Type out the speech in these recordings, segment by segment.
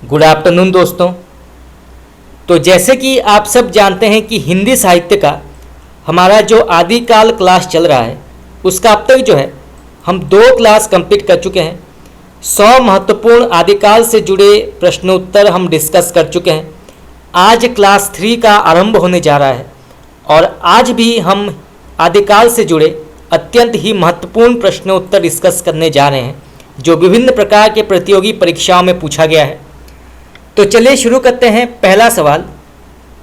Good afternoon दोस्तों। तो जैसे कि आप सब जानते हैं कि हिंदी साहित्य का हमारा जो आदिकाल क्लास चल रहा है उसका अब तक जो है हम 2 क्लास कंप्लीट कर चुके हैं। 100 महत्वपूर्ण आदिकाल से जुड़े प्रश्नोत्तर हम डिस्कस कर चुके हैं। आज क्लास 3 का आरंभ होने जा रहा है और आज भी हम आदिकाल से जुड़े अत्यंत ही महत्वपूर्ण प्रश्नोत्तर डिस्कस करने जा रहे हैं जो विभिन्न प्रकार के प्रतियोगी परीक्षाओं में पूछा गया है। तो चलिए शुरू करते हैं। पहला सवाल,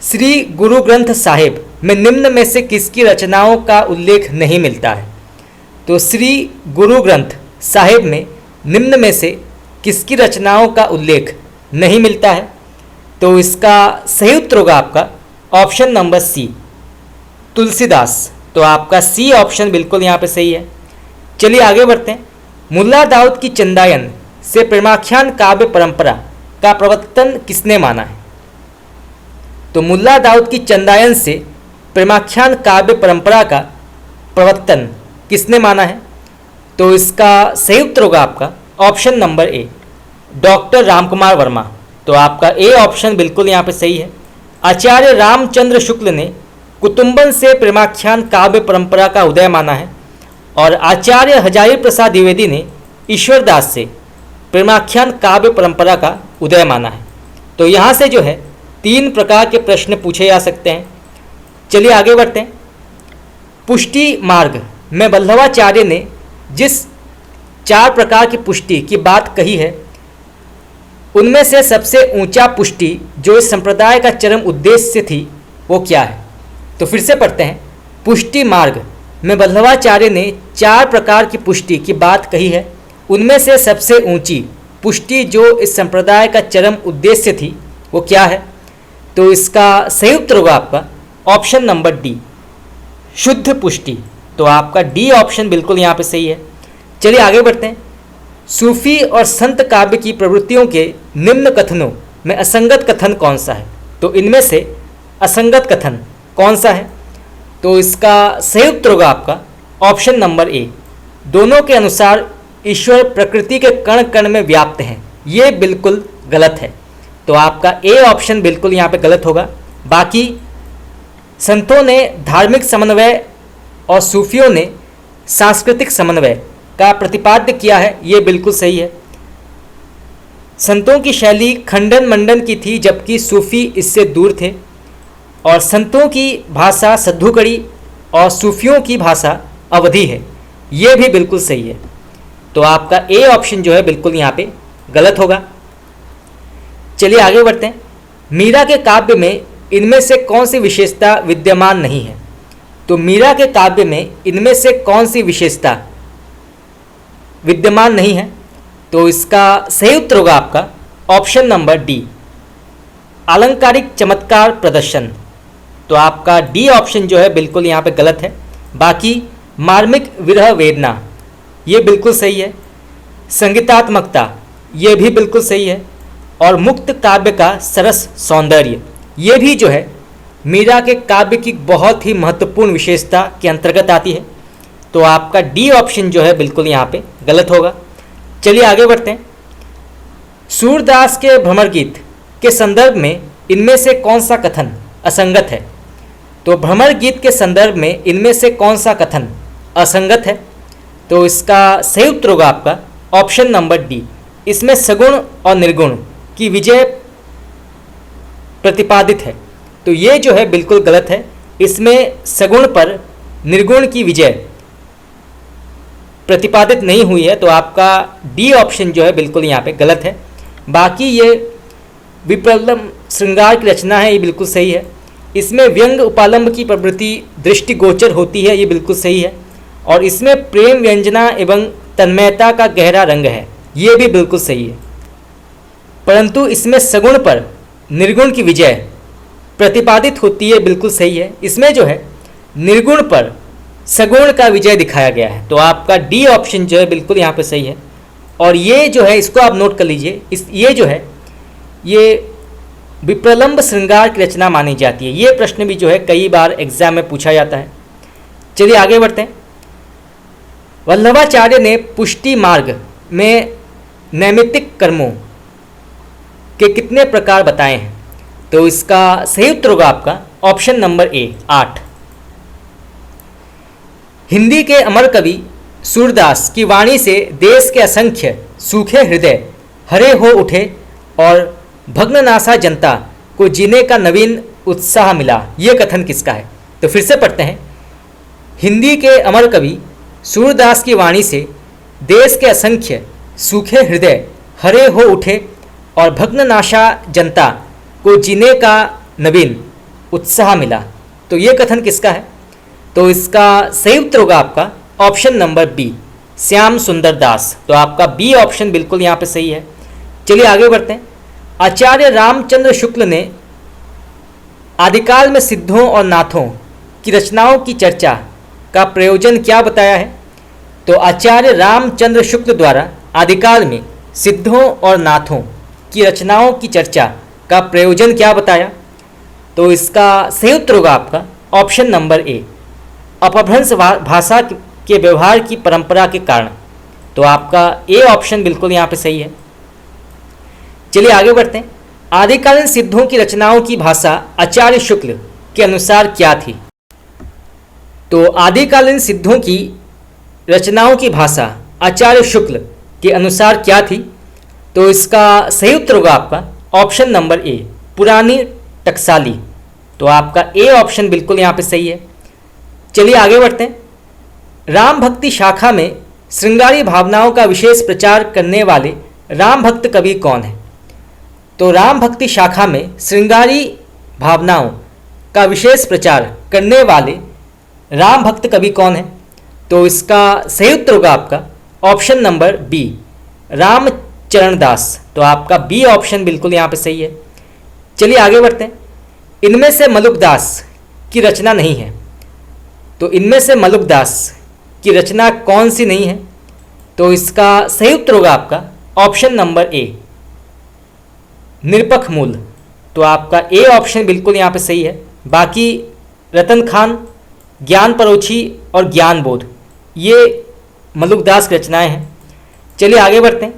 श्री गुरु ग्रंथ साहिब में निम्न में से किसकी रचनाओं का उल्लेख नहीं मिलता है? तो श्री गुरु ग्रंथ साहिब में निम्न में से किसकी रचनाओं का उल्लेख नहीं मिलता है? तो इसका सही उत्तर होगा आपका ऑप्शन नंबर सी, तुलसीदास। तो आपका सी ऑप्शन बिल्कुल यहाँ पे सही है। चलिए आगे बढ़ते हैं। मुल्ला दाऊद की चंदायन से प्रेमाख्यान काव्य परंपरा का प्रवर्तन किसने माना है? तो मुल्ला दाऊद की चंदायन से प्रेमाख्यान काव्य परंपरा का प्रवर्तन किसने माना है? तो इसका सही उत्तर होगा आपका option number A, doctor Ramkumar Verma. तो आपका ए ऑप्शन बिल्कुल यहाँ पे सही है। आचार्य रामचंद्र शुक्ल ने कुतुम्बन से प्रेमाख्यान काव्य परंपरा का उदय माना है और आचार्य हजारी प्रसाद द्विवेदी ने ईश्वरदास से प्रेमाख्यान काव्य परंपरा का उदय माना है। तो यहाँ से जो है 3 प्रकार के प्रश्न पूछे जा सकते हैं। चलिए आगे बढ़ते हैं। पुष्टि मार्ग में वल्लभाचार्य ने जिस 4 प्रकार की पुष्टि की बात कही है उनमें से सबसे ऊंचा पुष्टि जो इस संप्रदाय का चरम उद्देश्य थी वो क्या है? तो फिर से पढ़ते हैं। पुष्टि मार्ग में वल्लभाचार्य ने 4 प्रकार की पुष्टि की बात कही है, उनमें से सबसे ऊंची पुष्टि जो इस संप्रदाय का चरम उद्देश्य थी वो क्या है? तो इसका सही उत्तर होगा आपका ऑप्शन नंबर डी, शुद्ध पुष्टि। तो आपका डी ऑप्शन बिल्कुल यहाँ पे सही है। चलिए आगे बढ़ते हैं। सूफी और संत काव्य की प्रवृत्तियों के निम्न कथनों में असंगत कथन कौन सा है? तो इनमें से असंगत कथन कौन सा है? तो इसका सही उत्तर होगा आपका ऑप्शन नंबर ए, दोनों के अनुसार ईश्वर प्रकृति के कण कण में व्याप्त हैं। ये बिल्कुल गलत है। तो आपका ए ऑप्शन बिल्कुल यहाँ पे गलत होगा। बाकी संतों ने धार्मिक समन्वय और सूफियों ने सांस्कृतिक समन्वय का प्रतिपाद्य किया है, ये बिल्कुल सही है। संतों की शैली खंडन मंडन की थी जबकि सूफी इससे दूर थे और संतों की भाषा सद्धुकड़ी और सूफियों की भाषा अवधी है, ये भी बिल्कुल सही है। तो आपका ए ऑप्शन जो है बिल्कुल यहाँ पे गलत होगा। चलिए आगे बढ़ते हैं। मीरा के काव्य में इनमें से कौन सी विशेषता विद्यमान नहीं है? तो मीरा के काव्य में इनमें से कौन सी विशेषता विद्यमान नहीं है? तो इसका सही उत्तर होगा आपका ऑप्शन नंबर डी, आलंकारिक चमत्कार प्रदर्शन। तो आपका डी ऑप्शन जो है बिल्कुल यहाँ पे गलत है। बाकी मार्मिक विरह वेदना ये बिल्कुल सही है, संगीतात्मकता ये भी बिल्कुल सही है और मुक्त काव्य का सरस सौंदर्य ये भी जो है मीरा के काव्य की बहुत ही महत्वपूर्ण विशेषता के अंतर्गत आती है। तो आपका डी ऑप्शन जो है बिल्कुल यहाँ पे गलत होगा। चलिए आगे बढ़ते हैं। सूरदास के भ्रमर गीत के संदर्भ में इनमें से कौन सा कथन असंगत है? तो भ्रमर गीत के संदर्भ में इनमें से कौन सा कथन असंगत है? तो इसका सही उत्तर होगा आपका ऑप्शन नंबर डी, इसमें सगुण और निर्गुण की विजय प्रतिपादित है। तो ये जो है बिल्कुल गलत है। इसमें सगुण पर निर्गुण की विजय प्रतिपादित नहीं हुई है। तो आपका डी ऑप्शन जो है बिल्कुल यहाँ पे गलत है। बाकी ये विप्रलंब श्रृंगार की रचना है, ये बिल्कुल सही है। इसमें व्यंग उपालंब की प्रवृत्ति दृष्टिगोचर होती है, ये बिल्कुल सही है। और इसमें प्रेम व्यंजना एवं तन्मयता का गहरा रंग है, ये भी बिल्कुल सही है। परंतु इसमें सगुण पर निर्गुण की विजय प्रतिपादित होती है, बिल्कुल सही है। इसमें जो है निर्गुण पर सगुण का विजय दिखाया गया है। तो आपका डी ऑप्शन जो है बिल्कुल यहाँ पे सही है। और ये जो है इसको आप नोट कर लीजिए, ये जो है ये विप्रलंब श्रृंगार की रचना मानी जाती है। ये प्रश्न भी जो है कई बार एग्जाम में पूछा जाता है। चलिए आगे बढ़ते हैं। वल्लभाचार्य ने पुष्टि मार्ग में नैमित्तिक कर्मों के कितने प्रकार बताए हैं? तो इसका सही उत्तर होगा आपका ऑप्शन नंबर ए 8। हिंदी के अमर कवि सूरदास की वाणी से देश के असंख्य सूखे हृदय हरे हो उठे और भग्ननाशा जनता को जीने का नवीन उत्साह मिला। ये कथन किसका है? तो फिर से पढ़ते हैं। हिंदी के अमर कवि सूरदास की वाणी से देश के असंख्य सूखे हृदय हरे हो उठे और भग्ननाशा जनता को जीने का नवीन उत्साह मिला। तो ये कथन किसका है? तो इसका सही उत्तर होगा आपका ऑप्शन नंबर बी श्याम सुंदर दास। तो आपका बी ऑप्शन बिल्कुल यहाँ पे सही है। चलिए आगे बढ़ते हैं। आचार्य रामचंद्र शुक्ल ने आदिकाल में सिद्धों और नाथों की रचनाओं की चर्चा का प्रयोजन क्या बताया है? तो आचार्य रामचंद्र शुक्ल द्वारा आदिकाल में सिद्धों और नाथों की रचनाओं की चर्चा का प्रयोजन क्या बताया? तो इसका सही उत्तर होगा आपका ऑप्शन नंबर ए अपभ्रंश भाषा के व्यवहार की परंपरा के कारण। तो आपका ए ऑप्शन बिल्कुल यहाँ पे सही है। चलिए आगे बढ़ते हैं। आदिकालीन सिद्धों की रचनाओं की भाषा आचार्य शुक्ल के अनुसार क्या थी? तो आदिकालीन सिद्धों की रचनाओं की भाषा आचार्य शुक्ल के अनुसार क्या थी? तो इसका सही उत्तर होगा आपका ऑप्शन नंबर ए पुरानी टकसाली। तो आपका ए ऑप्शन बिल्कुल यहाँ पे सही है। चलिए आगे बढ़ते हैं। राम भक्ति शाखा में श्रृंगारी भावनाओं का विशेष प्रचार करने वाले राम भक्त कवि कौन है? तो राम भक्ति शाखा में श्रृंगारी भावनाओं का विशेष प्रचार करने वाले राम भक्त कवि कौन है? तो इसका सही उत्तर होगा आपका ऑप्शन नंबर बी रामचरण दास। तो आपका बी ऑप्शन बिल्कुल यहाँ पे सही है। चलिए आगे बढ़ते हैं। इनमें से मलुकदास की रचना नहीं है। तो इनमें से मलुकदास की रचना कौन सी नहीं है? तो इसका सही उत्तर होगा आपका ऑप्शन नंबर ए निरपख मूल। तो आपका ए ऑप्शन बिल्कुल यहाँ पे सही है। बाकी रतन खान, ज्ञान परोछी और ज्ञान बोध ये मलुकदास की रचनाएं हैं। चलिए आगे बढ़ते हैं।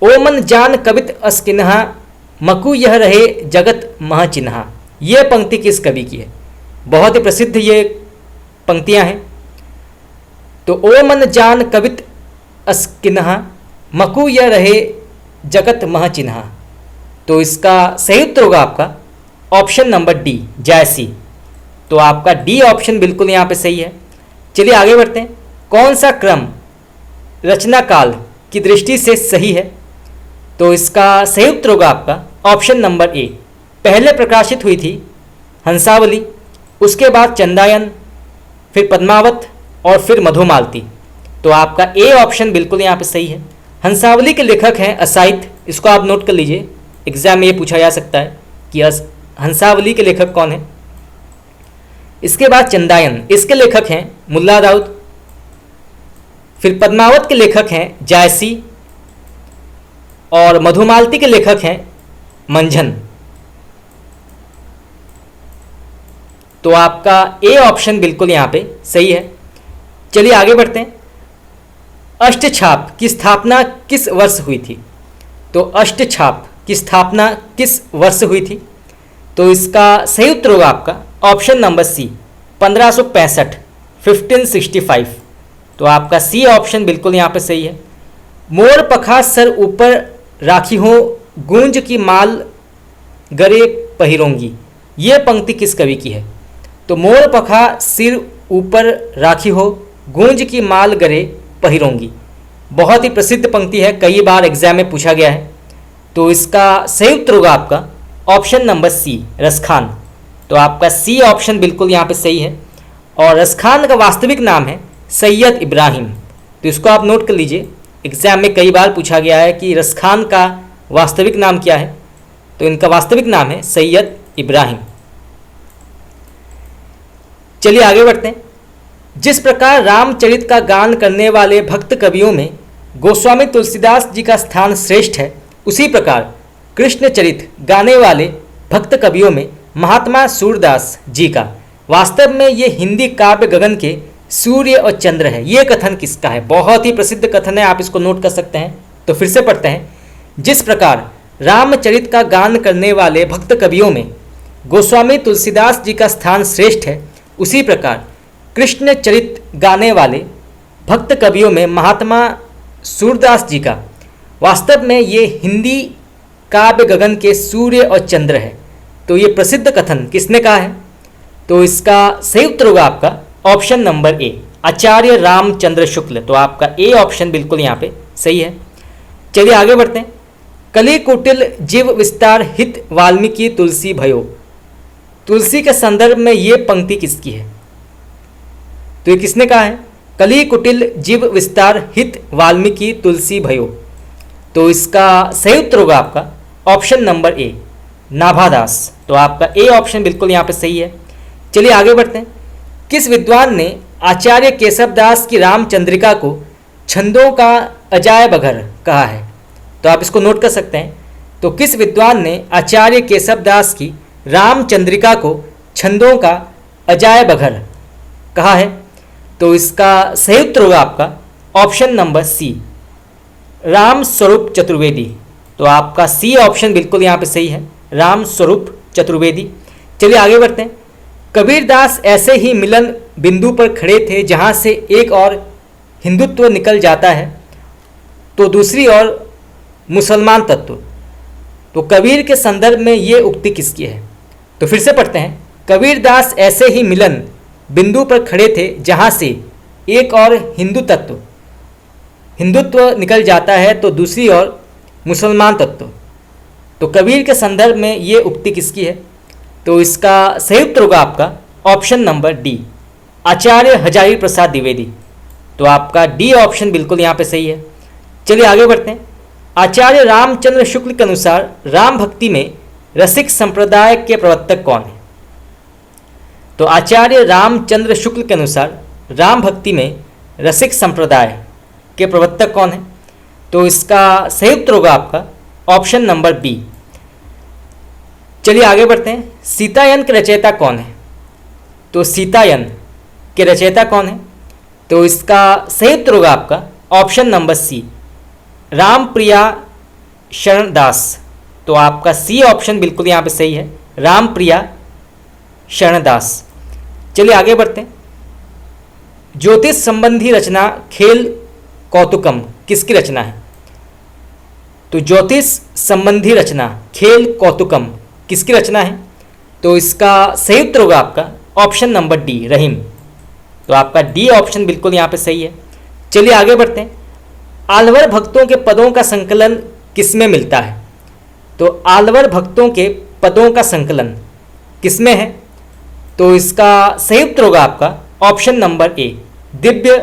ओ मन जान कवित अस्किन्हा मकु यह रहे जगत मह चिन्हा। ये पंक्ति किस कवि की है? बहुत ही प्रसिद्ध ये पंक्तियां हैं। तो ओ मन जान कवित अस्किन्हा मकु यह रहे जगत मह चिन्हा। तो इसका सही उत्तर होगा आपका ऑप्शन नंबर डी जैसी। तो आपका डी ऑप्शन बिल्कुल यहाँ पे सही है। चलिए आगे बढ़ते हैं। कौन सा क्रम रचना काल की दृष्टि से सही है? तो इसका सही उत्तर होगा आपका ऑप्शन नंबर ए पहले प्रकाशित हुई थी हंसावली, उसके बाद चंदायन, फिर पद्मावत और फिर मधुमालती। तो आपका ए ऑप्शन बिल्कुल यहाँ पे सही है। हंसावली के लेखक हैं असाइत। इसको आप नोट कर लीजिए, एग्जाम में ये पूछा जा सकता है कि हंसावली के लेखक कौन है। इसके बाद चंदायन, इसके लेखक हैं मुल्ला दाऊद। फिर पद्मावत के लेखक हैं जायसी और मधुमालती के लेखक हैं मंझन। तो आपका ए ऑप्शन बिल्कुल यहाँ पे सही है। चलिए आगे बढ़ते हैं। अष्टछाप की स्थापना किस वर्ष हुई थी? तो अष्टछाप की स्थापना किस वर्ष हुई थी? तो इसका सही उत्तर होगा आपका ऑप्शन नंबर सी 1565 1565। तो आपका सी ऑप्शन बिल्कुल यहाँ पे सही है। मोर पखा सर ऊपर राखी हो गूंज की माल गरे पहिरोंगी। ये पंक्ति किस कवि की है? तो मोर पखा सिर ऊपर राखी हो गूंज की माल गरे पहिरोंगी बहुत ही प्रसिद्ध पंक्ति है, कई बार एग्जाम में पूछा गया है। तो इसका सही उत्तर होगा आपका ऑप्शन नंबर सी रसखान। तो आपका सी ऑप्शन बिल्कुल यहाँ पे सही है। और रसखान का वास्तविक नाम है सैयद इब्राहिम। तो इसको आप नोट कर लीजिए, एग्जाम में कई बार पूछा गया है कि रसखान का वास्तविक नाम क्या है। तो इनका वास्तविक नाम है सैयद इब्राहिम। चलिए आगे बढ़ते हैं। जिस प्रकार रामचरित का गान करने वाले भक्त कवियों में गोस्वामी तुलसीदास जी का स्थान श्रेष्ठ है, उसी प्रकार कृष्णचरित गाने वाले भक्त कवियों में महात्मा सूरदास जी का वास्तव में ये हिंदी काव्य गगन के सूर्य और चंद्र है। ये कथन किसका है? बहुत ही प्रसिद्ध कथन है, आप इसको नोट कर सकते हैं। तो फिर से पढ़ते हैं। जिस प्रकार रामचरित का गान करने वाले भक्त कवियों में गोस्वामी तुलसीदास जी का स्थान श्रेष्ठ है, उसी प्रकार कृष्ण चरित गाने वाले भक्त कवियों में महात्मा सूरदास जी का वास्तव में ये हिंदी काव्य गगन के सूर्य और चंद्र है। तो ये प्रसिद्ध कथन किसने कहा है? तो इसका सही उत्तर होगा आपका ऑप्शन नंबर ए, आचार्य रामचंद्र शुक्ल। तो आपका ए ऑप्शन बिल्कुल यहाँ पे सही है। चलिए आगे बढ़ते हैं। कली कुटिल जीव विस्तार हित वाल्मीकि तुलसी भयो। तुलसी के संदर्भ में ये पंक्ति किसकी है? तो ये किसने कहा है? कली कुटिल जीव विस्तार हित वाल्मीकि तुलसी भयो। तो इसका सही उत्तर होगा आपका ऑप्शन नंबर ए, नाभादास। तो आपका ए ऑप्शन बिल्कुल यहाँ पे सही है। चलिए आगे बढ़ते हैं। किस विद्वान ने आचार्य केशवदास की रामचंद्रिका को छंदों का अजायब घर कहा है? तो आप इसको नोट कर सकते हैं। तो किस विद्वान ने आचार्य केशवदास की रामचंद्रिका को छंदों का अजायब घर कहा है? तो इसका सही उत्तर होगा आपका ऑप्शन नंबर सी, राम स्वरूप चतुर्वेदी। तो आपका सी ऑप्शन बिल्कुल यहाँ पे सही है, राम स्वरूप चतुर्वेदी। चलिए आगे बढ़ते हैं। कबीरदास ऐसे ही मिलन बिंदु पर खड़े थे जहाँ से एक और हिंदुत्व निकल जाता है तो दूसरी ओर मुसलमान तत्व। तो कबीर के संदर्भ में ये उक्ति किसकी है? तो फिर से पढ़ते हैं। कबीरदास ऐसे ही मिलन बिंदु पर खड़े थे जहाँ से एक और हिंदुत्व निकल जाता है तो दूसरी ओर मुसलमान तत्व। तो कबीर के संदर्भ में ये उक्ति किसकी है? तो इसका सही उत्तर होगा आपका ऑप्शन नंबर डी, आचार्य हजारी प्रसाद द्विवेदी। तो आपका डी ऑप्शन बिल्कुल यहाँ पे सही है। चलिए आगे बढ़ते हैं। आचार्य रामचंद्र शुक्ल के अनुसार राम भक्ति में रसिक संप्रदाय के प्रवर्तक कौन है? तो आचार्य रामचंद्र शुक्ल के अनुसार राम भक्ति में रसिक संप्रदाय के प्रवर्तक कौन है? तो इसका सही उत्तर होगा आपका ऑप्शन नंबर बी। चलिए आगे बढ़ते हैं। सीतायन के रचयिता कौन है? तो सीतायन के रचयिता कौन है? तो इसका सही उत्तर होगा आपका option number C, Rampriya Sharandas. तो आपका सी ऑप्शन बिल्कुल यहाँ पे सही है, रामप्रिया शरणदास। चलिए आगे बढ़ते हैं। ज्योतिष संबंधी रचना खेल कौतुकम किसकी रचना है? तो ज्योतिष संबंधी रचना खेल कौतुकम किसकी रचना है? तो इसका सही उत्तर होगा आपका ऑप्शन नंबर डी, रहीम। तो आपका डी ऑप्शन बिल्कुल यहाँ पे सही है। चलिए आगे बढ़ते हैं। आलवर भक्तों के पदों का संकलन किसमें मिलता है? तो आलवर भक्तों के पदों का संकलन किसमें है? तो इसका सही उत्तर होगा आपका option number A, Divya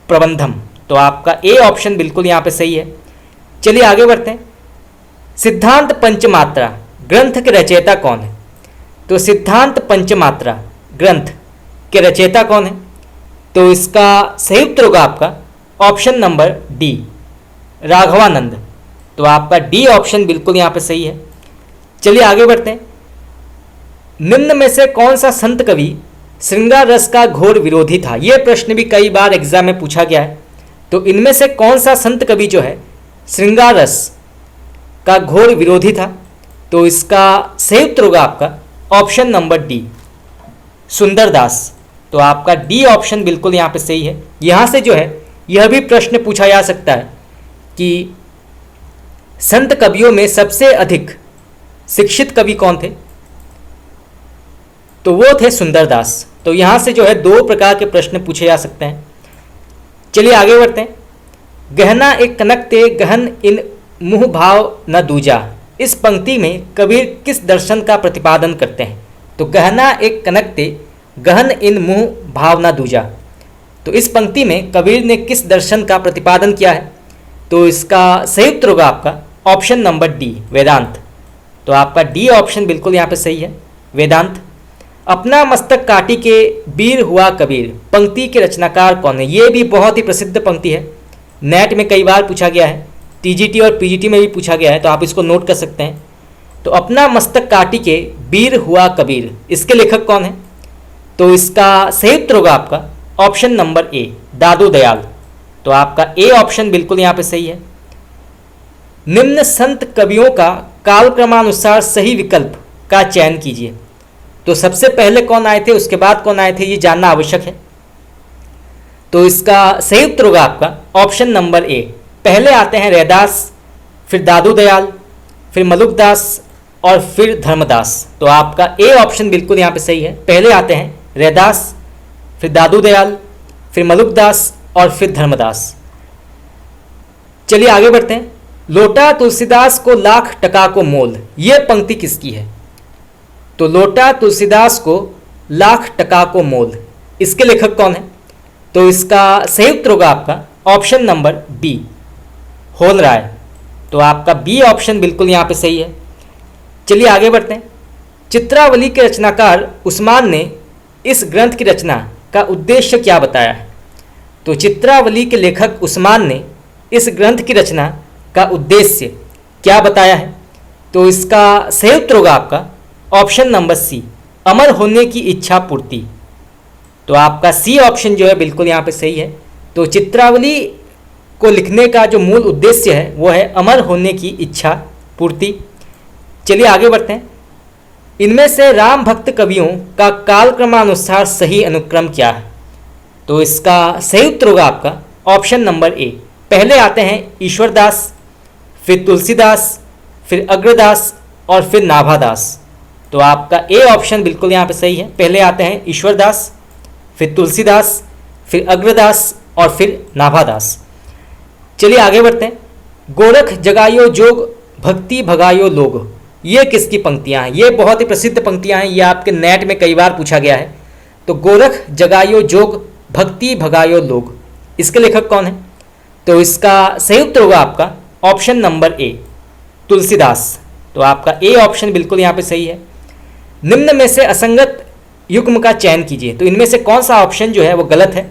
Prabandham. तो आपका ए ऑप्शन बिल्कुल यहाँ पे सही है। चलिए आगे बढ़ते हैं। सिद्धांत पंचमात्रा ग्रंथ के रचयिता कौन है? तो सिद्धांत पंचमात्रा ग्रंथ के रचयिता कौन है? तो इसका सही उत्तर होगा आपका ऑप्शन नंबर डी, राघवानंद। तो आपका डी ऑप्शन बिल्कुल यहाँ पे सही है। चलिए आगे बढ़ते हैं। निम्न में से कौन सा संत कवि श्रृंगार रस का घोर विरोधी था? यह प्रश्न भी कई बार एग्जाम में पूछा गया है। तो इनमें से कौन सा संत कवि जो है श्रृंगार रस का घोर विरोधी था? तो इसका सही उत्तर होगा आपका ऑप्शन नंबर डी, सुंदरदास। तो आपका डी ऑप्शन बिल्कुल यहाँ पे सही है। यहाँ से जो है यह भी प्रश्न पूछा जा सकता है कि संत कवियों में सबसे अधिक शिक्षित कवि कौन थे? तो वो थे सुंदरदास। तो यहाँ से जो है दो प्रकार के प्रश्न पूछे जा सकते हैं। चलिए आगे बढ़ते हैं। गहना एक कनक ते गहन इन मुह भाव न दूजा। इस पंक्ति में कबीर किस दर्शन का प्रतिपादन करते हैं? तो गहना एक कनक ते गहन इन मुह भाव न दूजा। तो इस पंक्ति में कबीर ने किस दर्शन का प्रतिपादन किया है? तो इसका सही उत्तर होगा आपका ऑप्शन नंबर डी, वेदांत। तो आपका डी ऑप्शन बिल्कुल यहाँ पे सही है, वेदांत। अपना मस्तक काटी के वीर हुआ कबीर पंक्ति के रचनाकार कौन है? ये भी बहुत ही प्रसिद्ध पंक्ति है, नेट में कई बार पूछा गया है, टीजीटी और पीजीटी में भी पूछा गया है। तो आप इसको नोट कर सकते हैं। तो अपना मस्तक काटी के वीर हुआ कबीर, इसके लेखक कौन है? तो इसका सही उत्तर होगा आपका ऑप्शन नंबर ए, दादू दयाल। तो आपका ए ऑप्शन बिल्कुल यहाँ पे सही है। निम्न संत कवियों का कालक्रमानुसार सही विकल्प का चयन कीजिए। तो सबसे पहले कौन आए थे, उसके बाद कौन आए थे, ये जानना आवश्यक है। तो इसका सही उत्तर होगा आपका ऑप्शन नंबर ए। पहले आते हैं रैदास, फिर दादू दयाल, फिर मलुकदास और फिर धर्मदास। तो आपका ए ऑप्शन बिल्कुल यहाँ पे सही है। पहले आते हैं रैदास, फिर दादू दयाल, फिर मलुकदास और फिर धर्मदास। चलिए आगे बढ़ते हैं। लोटा तुलसीदास को लाख टका को मोल, ये पंक्ति किसकी है? तो लोटा तुलसीदास को लाख टका को मोल, इसके लेखक कौन है? तो इसका सही उत्तर होगा आपका ऑप्शन नंबर बी, होल राय। तो आपका बी ऑप्शन बिल्कुल यहाँ पे सही है। चलिए आगे बढ़ते हैं। चित्रावली के रचनाकार उस्मान ने इस ग्रंथ की रचना का उद्देश्य क्या बताया है? तो चित्रावली के लेखक उस्मान ने इस ग्रंथ की रचना का उद्देश्य क्या बताया है? तो इसका सही उत्तर होगा आपका ऑप्शन नंबर सी, अमर होने की इच्छा पूर्ति। तो आपका सी ऑप्शन जो है बिल्कुल यहाँ पे सही है। तो चित्रावली को लिखने का जो मूल उद्देश्य है वो है अमर होने की इच्छा पूर्ति। चलिए आगे बढ़ते हैं। इनमें से राम भक्त कवियों का कालक्रमानुसार सही अनुक्रम क्या है? तो इसका सही उत्तर होगा आपका ऑप्शन नंबर ए। पहले आते हैं ईश्वरदास, फिर तुलसीदास, फिर अग्रदास और फिर नाभादास। तो आपका ए ऑप्शन बिल्कुल यहाँ पे सही है। पहले आते हैं ईश्वरदास, फिर तुलसीदास, फिर अग्रदास और फिर नाभादास। चलिए आगे बढ़ते हैं। गोरख जगायो जोग भक्ति भगायो लोग, ये किसकी पंक्तियाँ हैं? ये बहुत ही प्रसिद्ध पंक्तियाँ हैं, ये आपके नेट में कई बार पूछा गया है। तो गोरख जगायो जोग भक्ति भगायो लोग, इसके लेखक कौन है? तो इसका सही उत्तर होगा आपका ऑप्शन नंबर ए, तुलसीदास। तो आपका ए ऑप्शन बिल्कुल यहाँ पे सही है। निम्न में से असंगत युग्म का चयन कीजिए। तो इनमें से कौन सा ऑप्शन जो है वो गलत है?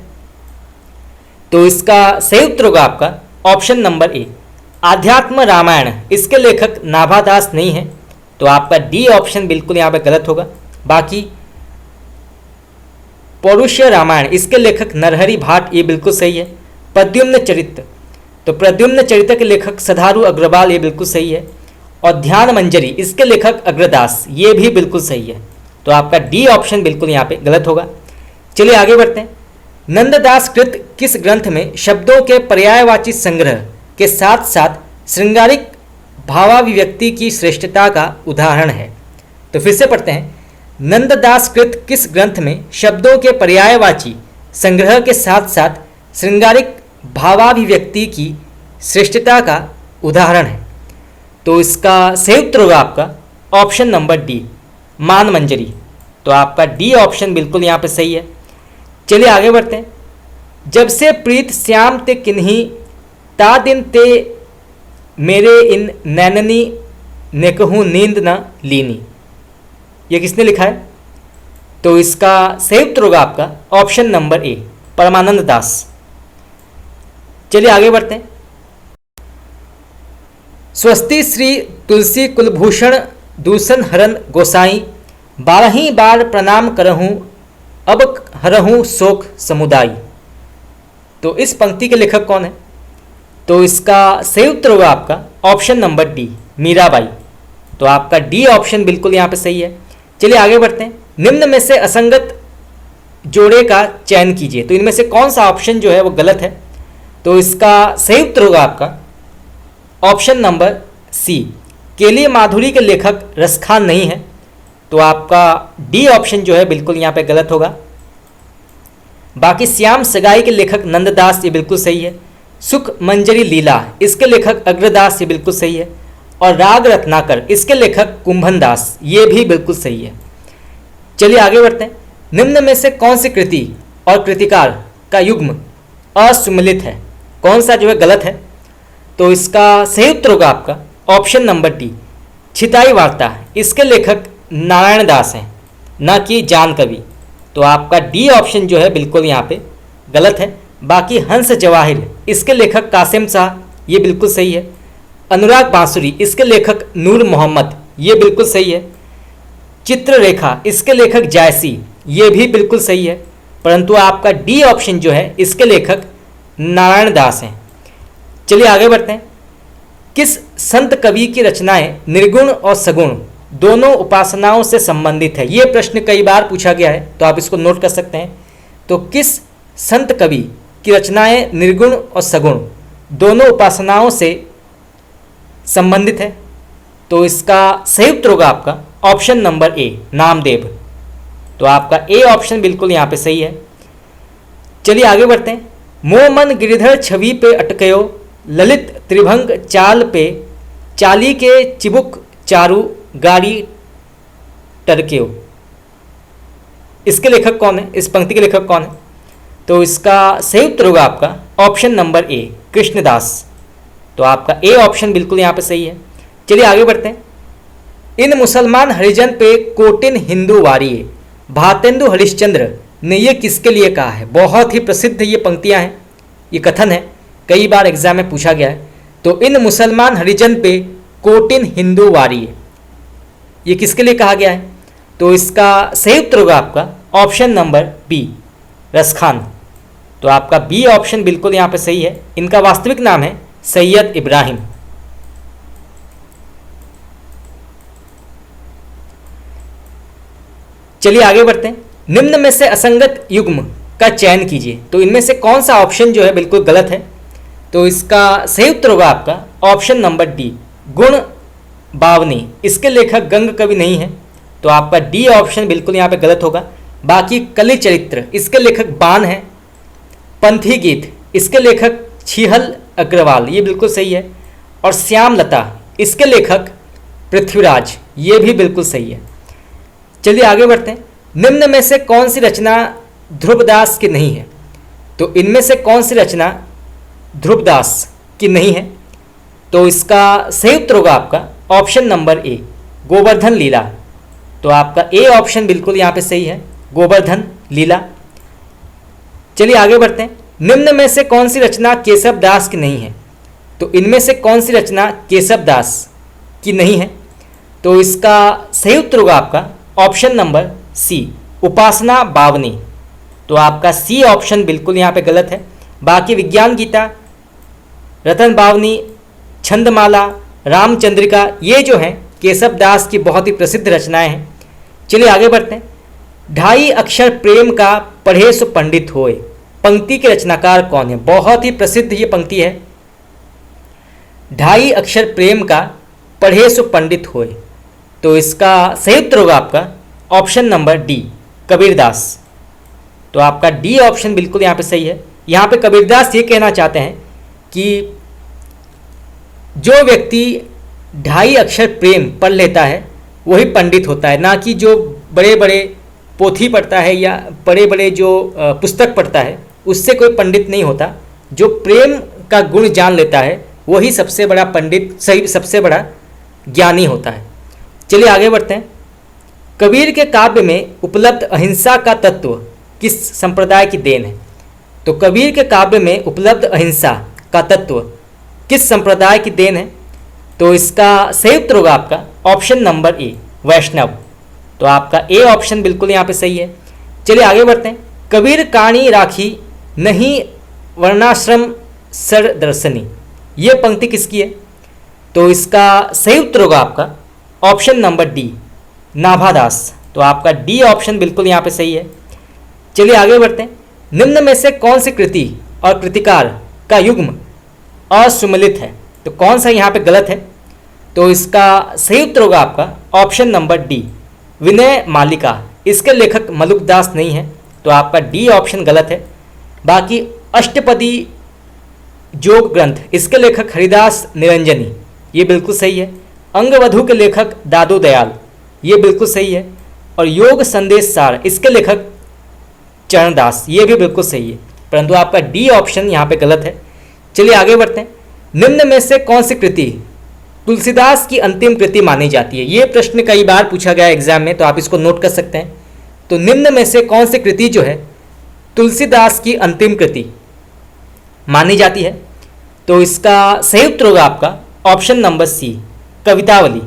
तो इसका सही उत्तर होगा आपका ऑप्शन नंबर ए, आध्यात्म रामायण, इसके लेखक नाभादास नहीं है। तो आपका डी ऑप्शन बिल्कुल यहाँ पे गलत होगा। बाकी पौरुष्य रामायण, इसके लेखक नरहरि भाट, ये बिल्कुल सही है। प्रद्युम्न चरित्र, तो प्रद्युम्न चरित्र के लेखक सधारू अग्रवाल, ये बिल्कुल सही है। और ध्यान मंजरी, इसके लेखक अग्रदास, ये भी बिल्कुल सही है। तो आपका डी ऑप्शन बिल्कुल यहाँ पे गलत होगा। चलिए आगे बढ़ते हैं। नंददास कृत किस ग्रंथ में शब्दों के पर्यायवाची संग्रह के साथ साथ श्रृंगारिक भावाभिव्यक्ति की श्रेष्ठता का उदाहरण है? तो फिर से पढ़ते हैं। नंददास कृत किस ग्रंथ में शब्दों के पर्यायवाची संग्रह के साथ साथ श्रृंगारिक भावाभिव्यक्ति की श्रेष्ठता का उदाहरण है? तो इसका सही उत्तर होगा आपका ऑप्शन नंबर डी, मान मंजरी। तो आपका डी ऑप्शन बिल्कुल यहाँ पे सही है। चलिए आगे बढ़ते हैं। जब से प्रीत श्याम ते किन्हीं ता दिन ते मेरे इन नैननी ने कहूँ नींद न लीनी, ये किसने लिखा है? तो इसका सही उत्तर होगा आपका ऑप्शन नंबर ए, परमानंद दास। चलिए आगे बढ़ते हैं। स्वस्ति श्री तुलसी कुलभूषण दूषण हरन गोसाई, 12 बार प्रणाम करहूँ अब हरहूँ शोक समुदाय। तो इस पंक्ति के लेखक कौन है? तो इसका सही उत्तर होगा आपका ऑप्शन नंबर डी, मीराबाई। तो आपका डी ऑप्शन बिल्कुल यहाँ पे सही है। चलिए आगे बढ़ते हैं। निम्न में से असंगत जोड़े का चयन कीजिए। तो इनमें से कौन सा ऑप्शन जो है वो गलत है? तो इसका सही उत्तर होगा आपका ऑप्शन नंबर सी, केली माधुरी के लेखक रसखान नहीं है। तो आपका डी ऑप्शन जो है बिल्कुल यहाँ पे गलत होगा। बाकी श्याम सगाई के लेखक नंददास, ये बिल्कुल सही है। सुख मंजरी लीला, इसके लेखक अग्रदास, ये बिल्कुल सही है। और राग रत्नाकर, इसके लेखक कुंभन दास, ये भी बिल्कुल सही है। चलिए आगे बढ़ते हैं। निम्न में से कौन सी कृति और कृतिकार का युग्म असुमिलित है? कौन सा जो है गलत है? तो इसका सही उत्तर होगा आपका ऑप्शन नंबर डी, छिताई वार्ता, इसके लेखक नारायण दास हैं, न कि जान कवि। तो आपका डी ऑप्शन जो है बिल्कुल यहाँ पे गलत है। बाकी हंस जवाहिर, इसके लेखक कासिम शाह, ये बिल्कुल सही है। अनुराग बांसुरी, इसके लेखक नूर मोहम्मद, ये बिल्कुल सही है। चित्ररेखा, इसके लेखक जायसी, ये भी बिल्कुल सही है। परंतु आपका डी ऑप्शन जो है इसके लेखक नारायण दास हैं। चलिए आगे बढ़ते हैं। किस संत कवि की रचनाएं निर्गुण और सगुण दोनों उपासनाओं से संबंधित है? ये प्रश्न कई बार पूछा गया है, तो आप इसको नोट कर सकते हैं। तो किस संत कवि की रचनाएं निर्गुण और सगुण दोनों उपासनाओं से संबंधित है? तो इसका सही उत्तर होगा आपका ऑप्शन नंबर ए, नामदेव। तो आपका ए ऑप्शन बिल्कुल यहाँ पे सही है। चलिए आगे बढ़ते हैं। मोह मन गिरिधर छवि पे अटकयो, ललित त्रिभंग चाल पे, चाली के चिबुक चारु गाड़ी टरक्यो। इसके लेखक कौन है? इस पंक्ति के लेखक कौन है? तो इसका सही उत्तर होगा आपका ऑप्शन नंबर ए, कृष्णदास। तो आपका ए ऑप्शन बिल्कुल यहाँ पे सही है। चलिए आगे बढ़ते हैं। इन मुसलमान हरिजन पे कोटिन हिंदू वारिये, भातेंदु हरिश्चंद्र ने ये किसके लिए कहा है? बहुत ही प्रसिद्ध ये पंक्तियां हैं, ये कथन है, कई बार एग्जाम में पूछा गया है। तो इन मुसलमान हरिजन पे कोटिन हिंदू वारिये, ये किसके लिए कहा गया है? तो इसका सही उत्तर होगा आपका ऑप्शन नंबर बी, रसखान। तो आपका बी ऑप्शन बिल्कुल यहाँ पे सही है। इनका वास्तविक नाम है सैयद इब्राहिम। चलिए आगे बढ़ते हैं। निम्न में से असंगत युग्म का चयन कीजिए। तो इनमें से कौन सा ऑप्शन जो है बिल्कुल गलत है? तो इसका सही उत्तर होगा आपका ऑप्शन नंबर डी, गुण बावनी। इसके लेखक गंग कवि नहीं है, तो आपका डी ऑप्शन बिल्कुल यहाँ पे गलत होगा। बाकी कलि चरित्र, इसके लेखक बान है। पंथी गीत, इसके लेखक छीहल अग्रवाल, ये बिल्कुल सही है। और श्यामलता, इसके लेखक पृथ्वीराज, ये भी बिल्कुल सही है। चलिए आगे बढ़ते हैं। निम्न में से कौन सी रचना ध्रुवदास की नहीं है? तो इनमें से कौन सी रचना ध्रुवदास की नहीं है? तो इसका सही उत्तर होगा आपका ऑप्शन नंबर ए, गोवर्धन लीला। तो आपका ए ऑप्शन बिल्कुल यहाँ पे सही है, गोवर्धन लीला। चलिए आगे बढ़ते हैं। निम्न में से कौन सी रचना केशव दास की नहीं है? तो इनमें से कौन सी रचना केशव दास की नहीं है? तो इसका सही उत्तर होगा आपका ऑप्शन नंबर सी, उपासना बावनी। तो आपका सी ऑप्शन बिल्कुल यहाँ पे गलत है। बाकी विज्ञान गीता, रतन बावनी, छंदमाला, रामचंद्रिका, ये जो हैं केशव दास की बहुत ही प्रसिद्ध रचनाएं हैं। चलिए आगे बढ़ते हैं। ढाई अक्षर प्रेम का पढ़े सो पंडित होए, पंक्ति के रचनाकार कौन है? बहुत ही प्रसिद्ध ये पंक्ति है। ढाई अक्षर प्रेम का पढ़े सो पंडित होए। तो इसका सही उत्तर होगा आपका ऑप्शन नंबर डी, कबीरदास। तो आपका डी ऑप्शन बिल्कुल यहाँ पे सही है। यहाँ पे कबीरदास ये कहना चाहते हैं कि जो व्यक्ति ढाई अक्षर प्रेम पढ़ लेता है वही पंडित होता है, ना कि जो बड़े बड़े पोथी पढ़ता है या बड़े बड़े जो पुस्तक पढ़ता है उससे कोई पंडित नहीं होता। जो प्रेम का गुण जान लेता है वही सबसे बड़ा पंडित, सही सबसे बड़ा ज्ञानी होता है। चलिए आगे बढ़ते हैं। कबीर के काव्य में उपलब्ध अहिंसा का तत्व किस संप्रदाय की देन है? तो कबीर के काव्य में उपलब्ध अहिंसा का तत्व किस संप्रदाय की देन है? तो इसका सही उत्तर होगा आपका ऑप्शन नंबर ए, वैष्णव। तो आपका ए ऑप्शन बिल्कुल यहाँ पे सही है। चलिए आगे बढ़ते हैं। कबीर काणी राखी नहीं वर्णाश्रम सर दर्शनी, ये पंक्ति किसकी है? तो इसका सही उत्तर होगा आपका ऑप्शन नंबर डी, नाभादास। तो आपका डी ऑप्शन बिल्कुल यहाँ पे सही है। चलिए आगे बढ़ते हैं। निम्न में से कौन सी कृति और कृतिकार का युग्म असुमलित है? तो कौन सा यहाँ पे गलत है? तो इसका सही उत्तर होगा आपका ऑप्शन नंबर डी, विनय मालिका। इसके लेखक मलुकदास नहीं है, तो आपका डी ऑप्शन गलत है। बाकी अष्टपदी जोग ग्रंथ, इसके लेखक हरिदास निरंजनी, ये बिल्कुल सही है। अंगवधु के लेखक दादू दयाल, ये बिल्कुल सही है। और योग संदेश सार, इसके लेखक चरणदास, ये भी बिल्कुल सही है, परंतु आपका डी ऑप्शन यहाँ पे गलत है। चलिए आगे बढ़ते हैं। निम्न में से कौन सी कृति तुलसीदास की अंतिम कृति मानी जाती है? ये प्रश्न कई बार पूछा गया एग्जाम में, तो आप इसको नोट कर सकते हैं। तो निम्न में से कौन सी कृति जो है तुलसीदास की अंतिम कृति मानी जाती है? तो इसका सही उत्तर होगा आपका ऑप्शन नंबर सी, कवितावली।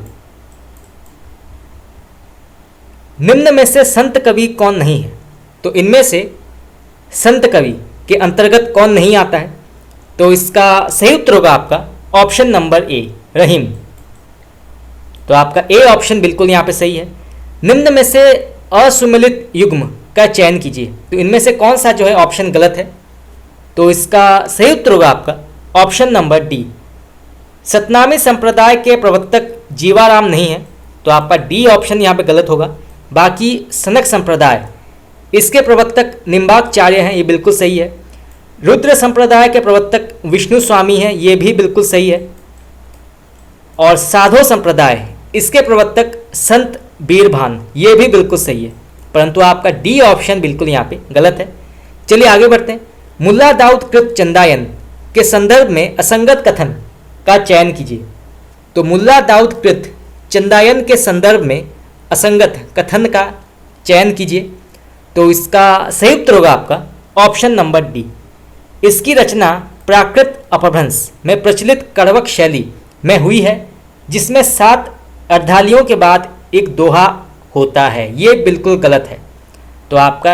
निम्न में से संत कवि कौन नहीं है? तो इनमें से संत कवि के अंतर्गत कौन नहीं आता है? तो इसका सही उत्तर होगा आपका ऑप्शन नंबर ए, रहीम। तो आपका ए ऑप्शन बिल्कुल यहाँ पे सही है। निम्न में से असुमेलित युग्म का चयन कीजिए। तो इनमें से कौन सा जो है ऑप्शन गलत है? तो इसका सही उत्तर होगा आपका ऑप्शन नंबर डी। सतनामी संप्रदाय के प्रवर्तक जीवाराम नहीं है, तो आपका डी ऑप्शन यहाँ पे गलत होगा। बाकी सनक संप्रदाय, इसके प्रवर्तक निम्बाचार्य हैं, ये बिल्कुल सही है। रुद्र संप्रदाय के प्रवर्तक विष्णु स्वामी हैं, ये भी बिल्कुल सही है। और साधो संप्रदाय, इसके प्रवर्तक संत बीरभान, ये भी बिल्कुल सही है। परंतु आपका डी ऑप्शन बिल्कुल यहाँ पे गलत है। चलिए आगे बढ़ते हैं। मुल्ला दाऊद कृत चंदायन के संदर्भ में असंगत कथन का चयन कीजिए। तो मुल्ला दाऊद कृत चंदायन के संदर्भ में असंगत कथन का चयन कीजिए। तो इसका सही उत्तर होगा आपका ऑप्शन नंबर डी। इसकी रचना प्राकृत अपभ्रंश में प्रचलित कड़वक शैली में हुई है, जिसमें 7 अर्धालियों के बाद एक दोहा होता है। ये बिल्कुल गलत है। तो आपका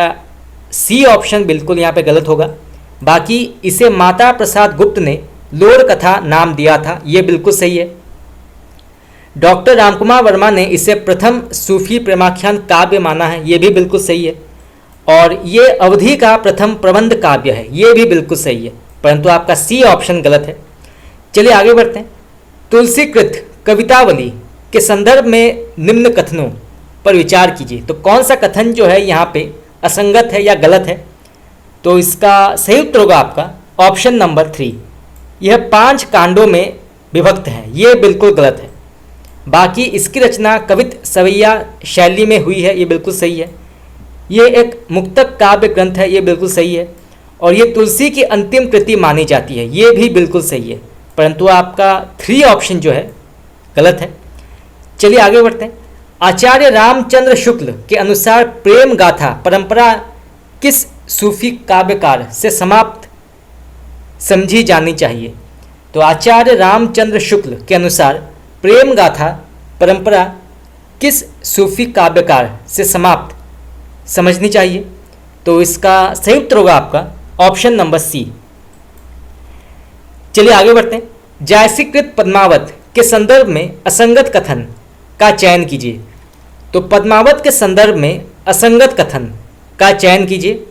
सी ऑप्शन बिल्कुल यहाँ पे गलत होगा। बाकी इसे माता प्रसाद गुप्त ने लोर कथा नाम दिया था, ये बिल्कुल सही है। डॉक्टर रामकुमार वर्मा ने इसे प्रथम सूफी प्रेमाख्यान काव्य माना है, ये भी बिल्कुल सही है। और ये अवधि का प्रथम प्रबंध काव्य है, ये भी बिल्कुल सही है। परंतु आपका सी ऑप्शन गलत है। चलिए आगे बढ़ते हैं। तुलसीकृत कवितावली के संदर्भ में निम्न कथनों पर विचार कीजिए। तो कौन सा कथन जो है यहाँ पे असंगत है या गलत है? तो इसका सही उत्तर होगा आपका ऑप्शन नंबर 3। यह 5 कांडों में विभक्त है, ये बिल्कुल गलत है। बाकी इसकी रचना कवित सवैया शैली में हुई है, ये बिल्कुल सही है। ये एक मुक्तक काव्य ग्रंथ है, ये बिल्कुल सही है। और ये तुलसी की अंतिम कृति मानी जाती है, ये भी बिल्कुल सही है। परंतु आपका 3 ऑप्शन जो है गलत है। चलिए आगे बढ़ते हैं। आचार्य रामचंद्र शुक्ल के अनुसार प्रेम गाथा परंपरा किस सूफी काव्यकार से समाप्त समझी जानी चाहिए? तो आचार्य रामचंद्र शुक्ल के अनुसार प्रेम गाथा परंपरा किस सूफी काव्यकार से समाप्त समझनी चाहिए? तो इसका सही उत्तर होगा आपका ऑप्शन नंबर सी। चलिए आगे बढ़ते हैं। जायसीकृत पद्मावत के संदर्भ में असंगत कथन का चयन कीजिए। तो पद्मावत के संदर्भ में असंगत कथन का चयन कीजिए।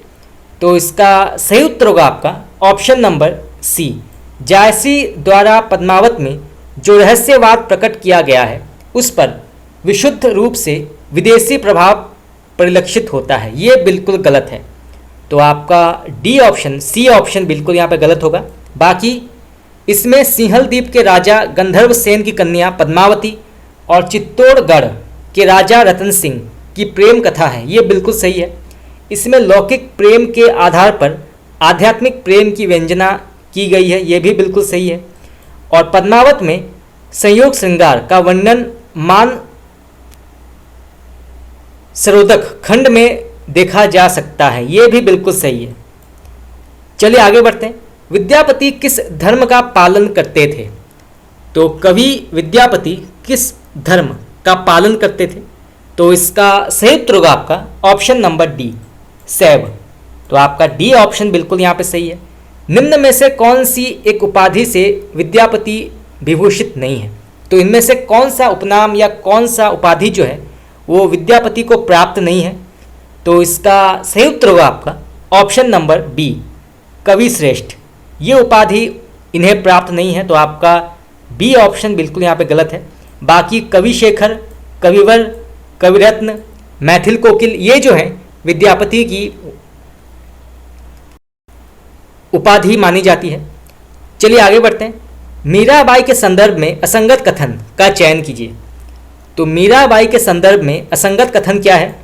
तो इसका सही उत्तर होगा आपका ऑप्शन नंबर सी। जायसी द्वारा पद्मावत में जो रहस्यवाद प्रकट किया गया है, उस पर विशुद्ध रूप से विदेशी प्रभाव परिलक्षित होता है, ये बिल्कुल गलत है। तो आपका डी ऑप्शन, सी ऑप्शन बिल्कुल यहाँ पे गलत होगा। बाकी इसमें सिंहल द्वीप के राजा गंधर्व सेन की कन्या पद्मावती और चित्तौड़गढ़ के राजा रतन सिंह की प्रेम कथा है, ये बिल्कुल सही है। इसमें लौकिक प्रेम के आधार पर आध्यात्मिक प्रेम की व्यंजना की गई है, ये भी बिल्कुल सही है। और पद्मावत में संयोग श्रृंगार का वर्णन मान सरोदक खंड में देखा जा सकता है, ये भी बिल्कुल सही है। चलिए आगे बढ़ते हैं। विद्यापति किस धर्म का पालन करते थे? तो कवि विद्यापति किस धर्म का पालन करते थे? तो इसका सही उत्तर होगा आपका ऑप्शन नंबर डी, शैव। तो आपका डी ऑप्शन बिल्कुल यहाँ पे सही है। निम्न में से कौन सी एक उपाधि से विद्यापति विभूषित नहीं है? तो इनमें से कौन सा उपनाम या कौन सा उपाधि जो है वो विद्यापति को प्राप्त नहीं है? तो इसका सही उत्तर होगा आपका ऑप्शन नंबर बी, कवि श्रेष्ठ। ये उपाधि इन्हें प्राप्त नहीं है, तो आपका बी ऑप्शन बिल्कुल यहाँ पे गलत है। बाकी कवि शेखर, कविवर, कविरत्न, मैथिल कोकिल, ये जो हैं विद्यापति की उपाधि मानी जाती है। चलिए आगे बढ़ते हैं। मीराबाई के संदर्भ में असंगत कथन का चयन कीजिए। तो मीराबाई के संदर्भ में असंगत कथन क्या है?